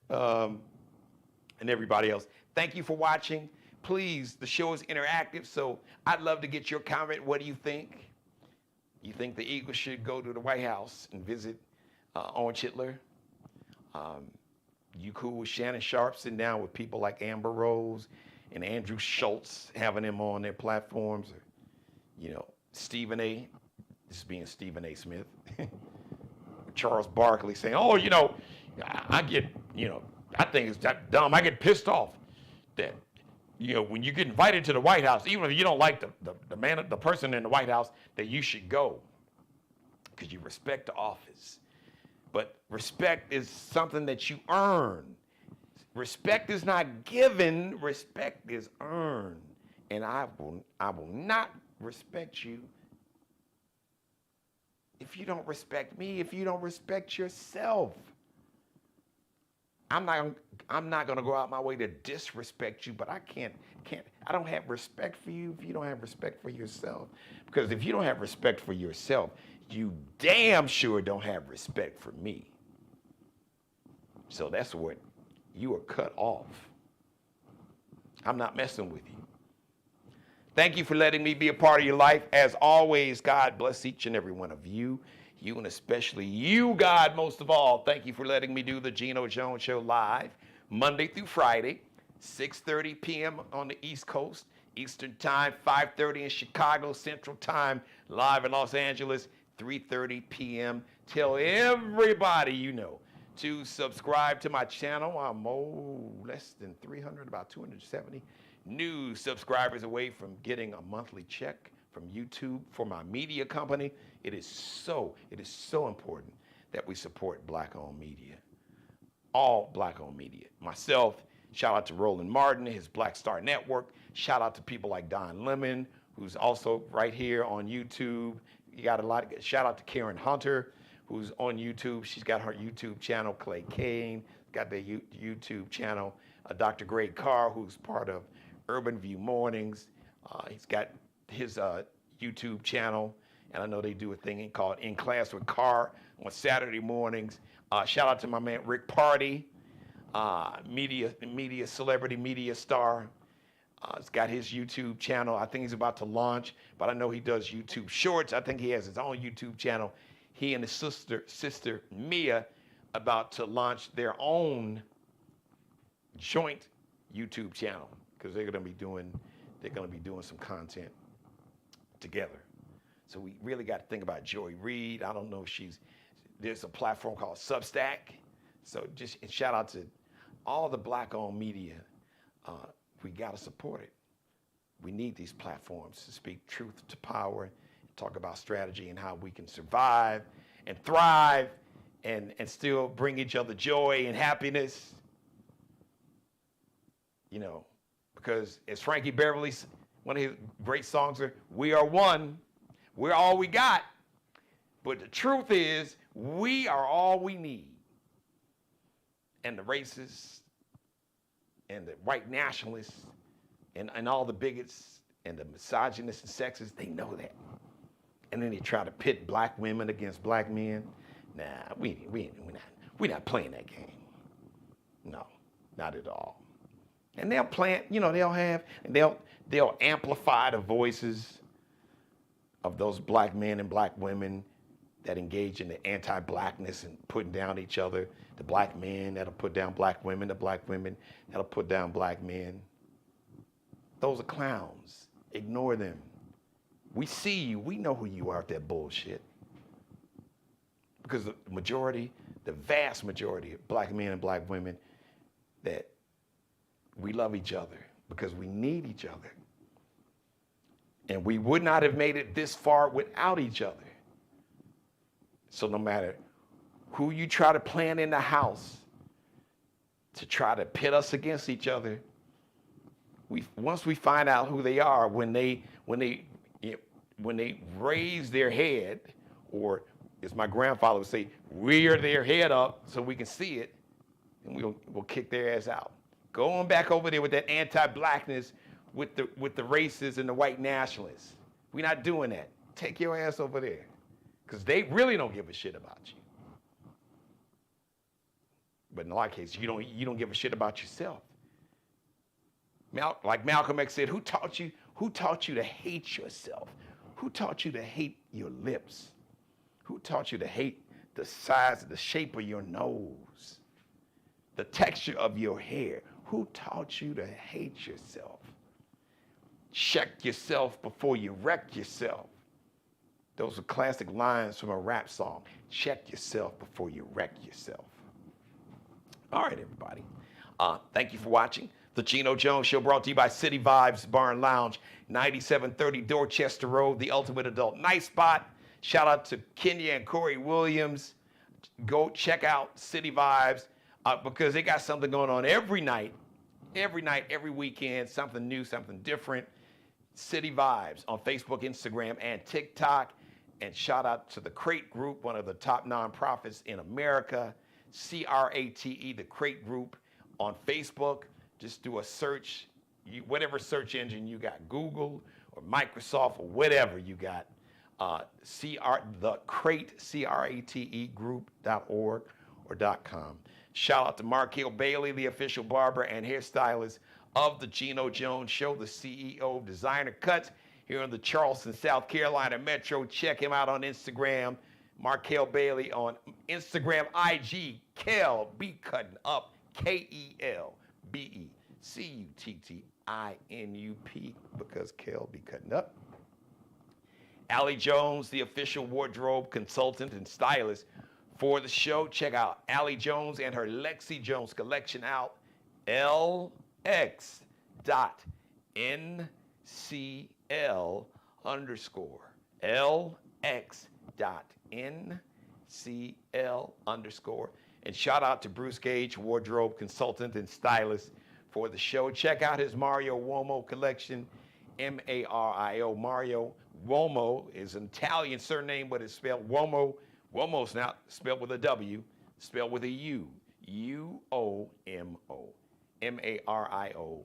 And everybody else. Thank you for watching. Please, the show is interactive, so I'd love to get your comment. What do you think? You think the Eagles should go to the White House and visit Owen Chitler? You cool with Shannon Sharpe sitting down with people like Amber Rose and Andrew Schultz, having them on their platforms? Or, Stephen A. This is being Stephen A. Smith. Charles Barkley saying, I get, I think it's that dumb. I get pissed off that, when you get invited to the White House, even if you don't like the person in the White House, that you should go because you respect the office. But respect is something that you earn. Respect is not given. Respect is earned. And I will not respect you if you don't respect me, if you don't respect yourself. I'm not going to go out my way to disrespect you, but I don't have respect for you if you don't have respect for yourself. Because if you don't have respect for yourself, you damn sure don't have respect for me. So that's what you are cut off. I'm not messing with you. Thank you for letting me be a part of your life. As always, God bless each and every one of you. You and especially you, God, most of all. Thank you for letting me do the Geno Jones Show live, Monday through Friday, 6:30 p.m. on the East Coast, Eastern Time, 5:30 in Chicago, Central Time, live in Los Angeles, 3:30 p.m. Tell everybody you know to subscribe to my channel. I'm less than 300, about 270 new subscribers away from getting a monthly check from YouTube for my media company. It is so important that we support Black-owned media. All Black-owned media. Myself, shout out to Roland Martin, his Black Star Network. Shout out to people like Don Lemon, who's also right here on YouTube. You got shout out to Karen Hunter, who's on YouTube. She's got her YouTube channel. Clay Kane got their YouTube channel. Dr. Greg Carr, who's part of Urban View Mornings. He's got his YouTube channel, and I know they do a thing called In Class with Carr on Saturday mornings. Shout out to my man Rick Party, media celebrity, media star. He's got his YouTube channel. I think he's about to launch, but I know he does YouTube Shorts. I think he has his own YouTube channel. He and his sister Mia about to launch their own joint YouTube channel because they're gonna be doing some content together. So we really got to think about Joy Reid. I don't know if there's a platform called Substack. So just shout out to all the Black-owned media. We got to support it. We need these platforms to speak truth to power, and talk about strategy and how we can survive and thrive and still bring each other joy and happiness. Because as Frankie Beverly's, one of his great songs are, we are one, we're all we got. But the truth is, we are all we need. And the racists and the white nationalists and all the bigots and the misogynists and sexists, they know that. And then they try to pit black women against black men. Nah, we're not playing that game. No, not at all. And they'll plant, they'll amplify the voices of those black men and black women that engage in the anti-blackness and putting down each other. The black men that'll put down black women, the black women that'll put down black men. Those are clowns. Ignore them. We see you. We know who you are with that bullshit. Because the vast majority of black men and black women, that we love each other. because we need each other. And we would not have made it this far without each other. So no matter who you try to plant in the house to try to pit us against each other, once we find out who they are, when they raise their head, or as my grandfather would say, rear their head up so we can see it, and we'll kick their ass out. Go on back over there with that anti-blackness, with the racists and the white nationalists. We're not doing that. Take your ass over there, because they really don't give a shit about you. But in a lot of cases, you don't give a shit about yourself. Like Malcolm X said, who taught you to hate yourself? Who taught you to hate your lips? Who taught you to hate the size, the shape of your nose? The texture of your hair? Who taught you to hate yourself? Check yourself before you wreck yourself. Those are classic lines from a rap song. Check yourself before you wreck yourself. All right, everybody. Thank you for watching. The Geno Jones Show, brought to you by City Vibes Bar and Lounge, 9730 Dorchester Road, the ultimate adult night spot. Shout out to Kenya and Corey Williams. Go check out City Vibes because they got something going on every night, every weekend, something new, something different. City Vibes on Facebook, Instagram, and TikTok. And shout out to the Crate Group, one of the top nonprofits in America. CRATE, the Crate Group on Facebook. Just do a search, whatever search engine you got, Google or Microsoft or whatever you got. The Crate, CRATE group.org or .com. Shout out to Markale Bailey, the official barber and hairstylist of the Geno Jones Show, the CEO of Designer Cuts here in the Charleston, South Carolina metro. Check him out on Instagram. Markale Bailey on Instagram, IG, Kel Be Cutting Up, KELBECUTTINUP, because Kel Be Cutting Up. Allie Jones, the official wardrobe consultant and stylist for the show. Check out Allie Jones and her Lexi Jones collection out, LX.NCL_. LX.NCL_. And shout out to Bruce Gage, wardrobe consultant and stylist for the show. Check out his Mario Uomo collection, M-A-R-I-O. Mario Uomo is an Italian surname, but it's spelled Uomo. Uomo's not spelled with a W, spelled with a U. U-O-M-O. M-A-R-I-O.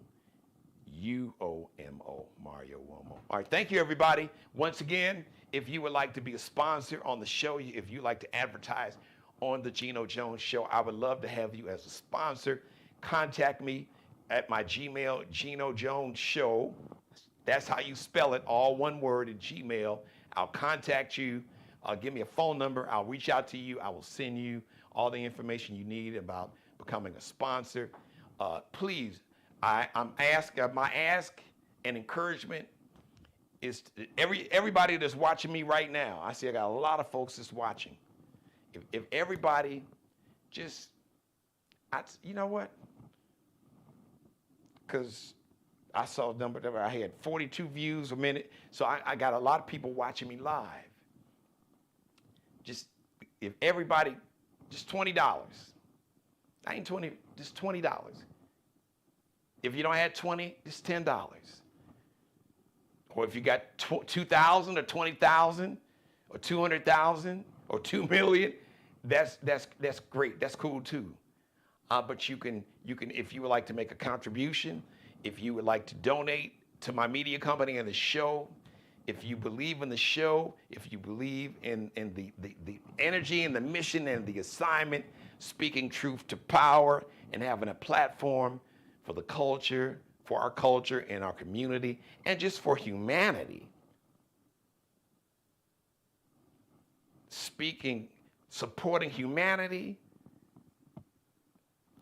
U-O-M-O, Mario Uomo. All right, thank you, everybody. Once again, if you would like to be a sponsor on the show, if you'd like to advertise on the Geno Jones Show, I would love to have you as a sponsor. Contact me at my Gmail, Geno Jones Show. That's how you spell it, all one word at Gmail. I'll contact you. Give me a phone number. I'll reach out to you. I will send you all the information you need about becoming a sponsor. Please, my ask and encouragement is to everybody that's watching me right now. I see I got a lot of folks that's watching. If everybody just, you know what? Because I saw a number that I had 42 views a minute, so I got a lot of people watching me live. Just if everybody, just $20. I ain't 20, just $20. If you don't have 20, it's $10. Or if you got 2,000 or 20,000 or 200,000 or 2 million, that's great. That's cool too. But you can if you would like to make a contribution, if you would like to donate to my media company and the show, if you believe in the show, if you believe in the energy and the mission and the assignment, speaking truth to power and having a platform for the culture, for our culture and our community, and just for humanity. Supporting humanity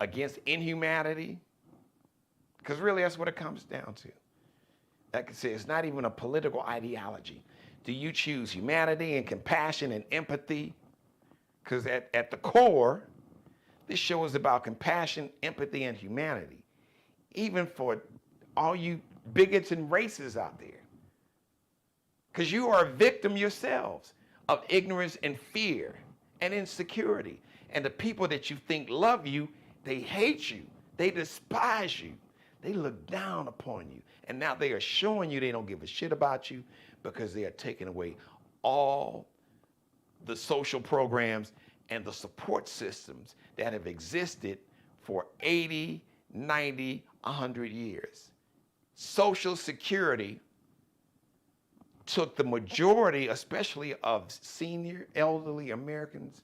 against inhumanity, because really that's what it comes down to. Like I say, it's not even a political ideology. Do you choose humanity and compassion and empathy? Because at the core, this show is about compassion, empathy, and humanity. Even for all you bigots and racists out there. Because you are a victim yourselves of ignorance and fear and insecurity. And the people that you think love you, they hate you. They despise you. They look down upon you. And now they are showing you they don't give a shit about you because they are taking away all the social programs and the support systems that have existed for 80, 90, 100 years. Social Security took the majority, especially of senior, elderly Americans,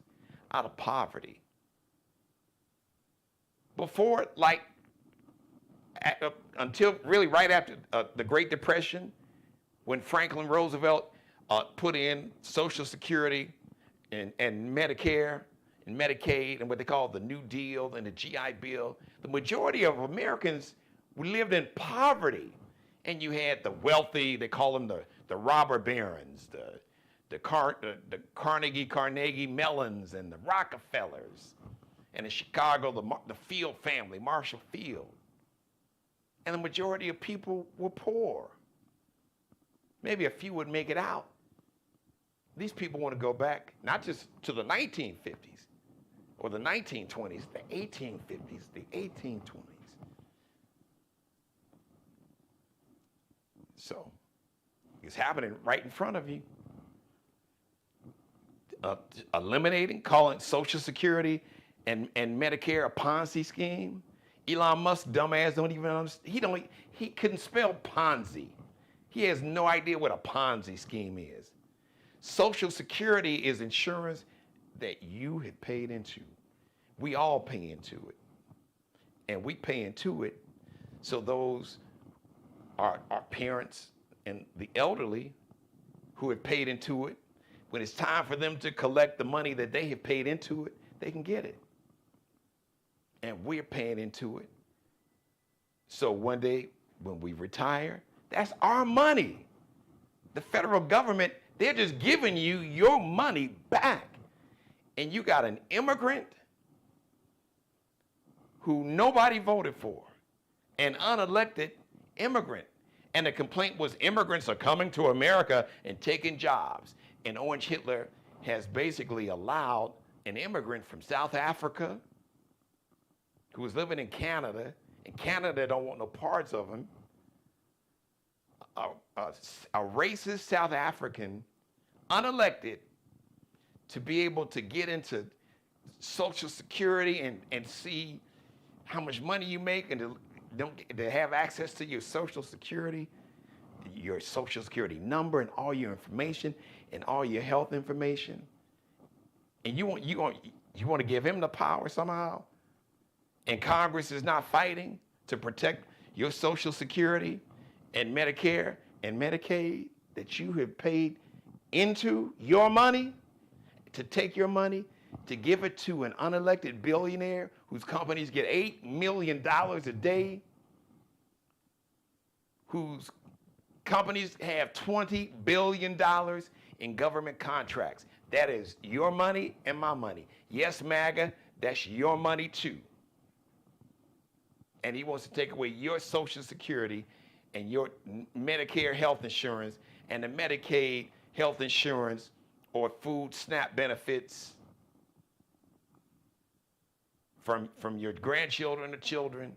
out of poverty. Before, like, until really right after the Great Depression, when Franklin Roosevelt put in Social Security and Medicare and Medicaid and what they call the New Deal and the GI Bill, the majority of Americans lived in poverty. And you had the wealthy, they call them the robber barons, the Carnegie Mellons and the Rockefellers, and in Chicago, the Field family, Marshall Field. And the majority of people were poor. Maybe a few would make it out. These people want to go back, not just to the 1950s or the 1920s, the 1850s, the 1820s. So it's happening right in front of you. Calling Social Security and Medicare a Ponzi scheme. Elon Musk, dumbass, don't even understand. He couldn't spell Ponzi. He has no idea what a Ponzi scheme is. Social Security is insurance that you have paid into. We all pay into it. And we pay into it so those our parents and the elderly who have paid into it, when it's time for them to collect the money that they have paid into it, they can get it. And we're paying into it. So one day when we retire, that's our money. The federal government, they're just giving you your money back. And you got an immigrant who nobody voted for, an unelected immigrant. And the complaint was immigrants are coming to America and taking jobs. And Orange Hitler has basically allowed an immigrant from South Africa who was living in Canada, and Canada don't want no parts of him, a racist South African, unelected, to be able to get into Social Security and see how much money you make and to have access to your Social Security number and all your information and all your health information. And you want to give him the power somehow? And Congress is not fighting to protect your Social Security and Medicare and Medicaid that you have paid into your money, to take your money, to give it to an unelected billionaire whose companies get $8 million a day, whose companies have $20 billion in government contracts. That is your money and my money. Yes, MAGA, that's your money too. And he wants to take away your Social Security and your Medicare health insurance and the Medicaid health insurance or food SNAP benefits from your grandchildren or children,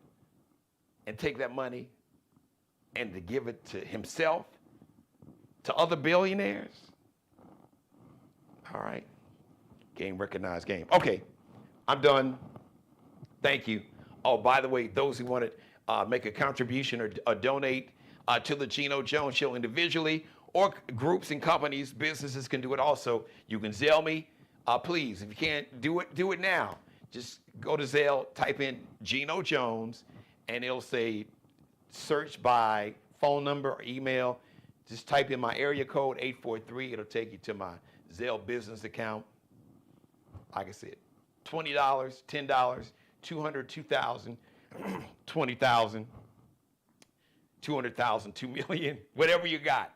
and take that money and to give it to himself, to other billionaires. All right. Game recognized game. Okay, I'm done. Thank you. Oh, by the way, those who want to make a contribution or donate to the Geno Jones Show individually, or groups and companies, businesses can do it also. You can Zelle me. Please, if you can't do it now. Just go to Zelle, type in Geno Jones, and it'll say search by phone number or email. Just type in my area code, 843. It'll take you to my Zelle business account. Like I said, $20, $10, 200, 2,000, 20,000, 200,000, 2 million, whatever you got.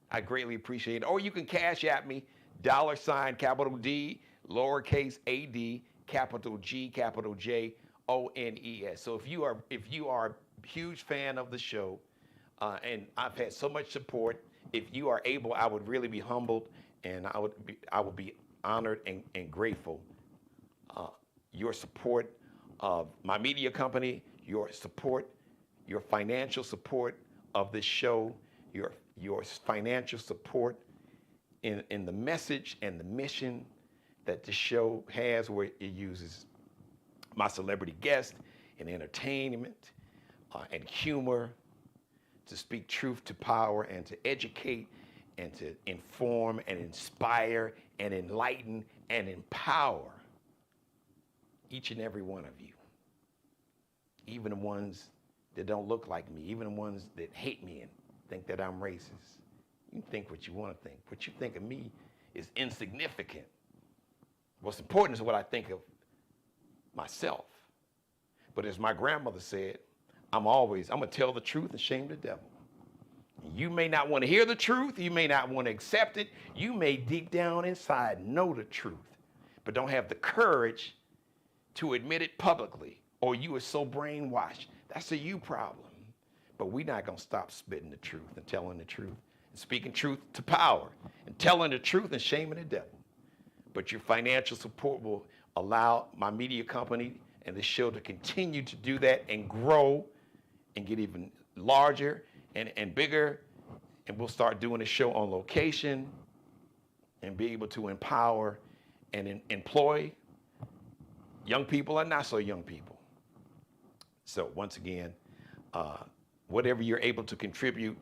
I greatly appreciate it. Or you can cash at me, $ capital D, lowercase a d, capital G, capital J, O-N-E-S. So if you are huge fan of the show, and I've had so much support. If you are able, I would really be humbled, and I would be honored and grateful. Your support of my media company, your support, your financial support of this show, your financial support in the message and the mission that the show has, where it uses my celebrity guests and entertainment and humor to speak truth to power and to educate and to inform and inspire and enlighten and empower each and every one of you, even the ones that don't look like me, even the ones that hate me and think that I'm racist. You can think what you want to think. What you think of me is insignificant. What's important is what I think of myself. But as my grandmother said, I'm going to tell the truth and shame the devil. You may not want to hear the truth. You may not want to accept it. You may deep down inside know the truth, but don't have the courage to admit it publicly, or you are so brainwashed. That's a you problem. But we're not going to stop spitting the truth and telling the truth and speaking truth to power and telling the truth and shaming the devil. But your financial support will allow my media company and the show to continue to do that and grow and get even larger and bigger. And we'll start doing a show on location and be able to empower and employ young people and not so young people. So once again, whatever you're able to contribute,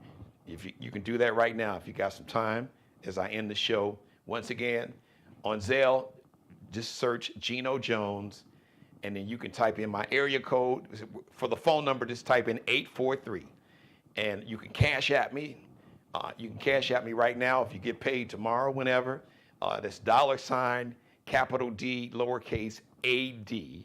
if you can do that right now, if you got some time, as I end the show. Once again, on Zelle, just search Geno Jones, and then you can type in my area code. For the phone number, just type in 843. And you can cash at me. You can cash at me right now if you get paid tomorrow, whenever. That's $, capital D, lowercase AD,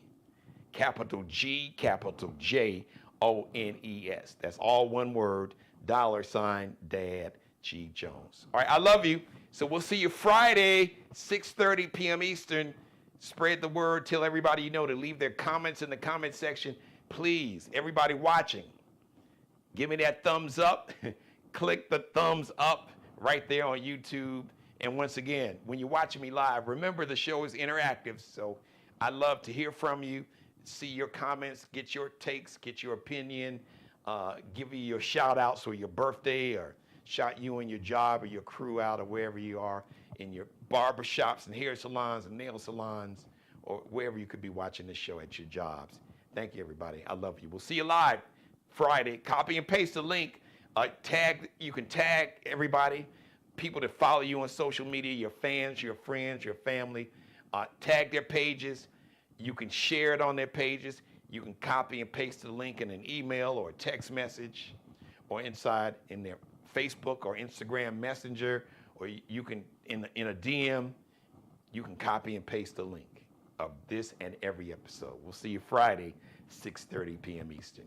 capital G, capital J, ONES. That's all one word, $ Dad G Jones. All right, I love you. So we'll see you Friday, 6:30 p.m. Eastern. Spread the word. Tell everybody you know to leave their comments in the comment section. Please, everybody watching, give me that thumbs up. Click the thumbs up right there on YouTube. And once again, when you're watching me live, remember the show is interactive. So I love to hear from you, see your comments, get your takes, get your opinion, give you your shout outs or your birthday, or shout you and your job or your crew out, or wherever you are in your barber shops and hair salons and nail salons, or wherever you could be watching this show at your jobs. Thank you, everybody. I love you. We'll see you live Friday. Copy and paste the link. You can tag everybody, people that follow you on social media, your fans, your friends, your family. Tag their pages. You can share it on their pages. You can copy and paste the link in an email or a text message, or inside in their Facebook or Instagram Messenger, or you can in a DM, you can copy and paste the link of this and every episode. We'll see you Friday, 6:30 p.m. Eastern.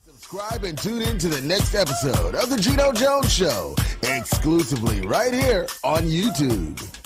Subscribe and tune in to the next episode of The Geno Jones Show, exclusively right here on YouTube.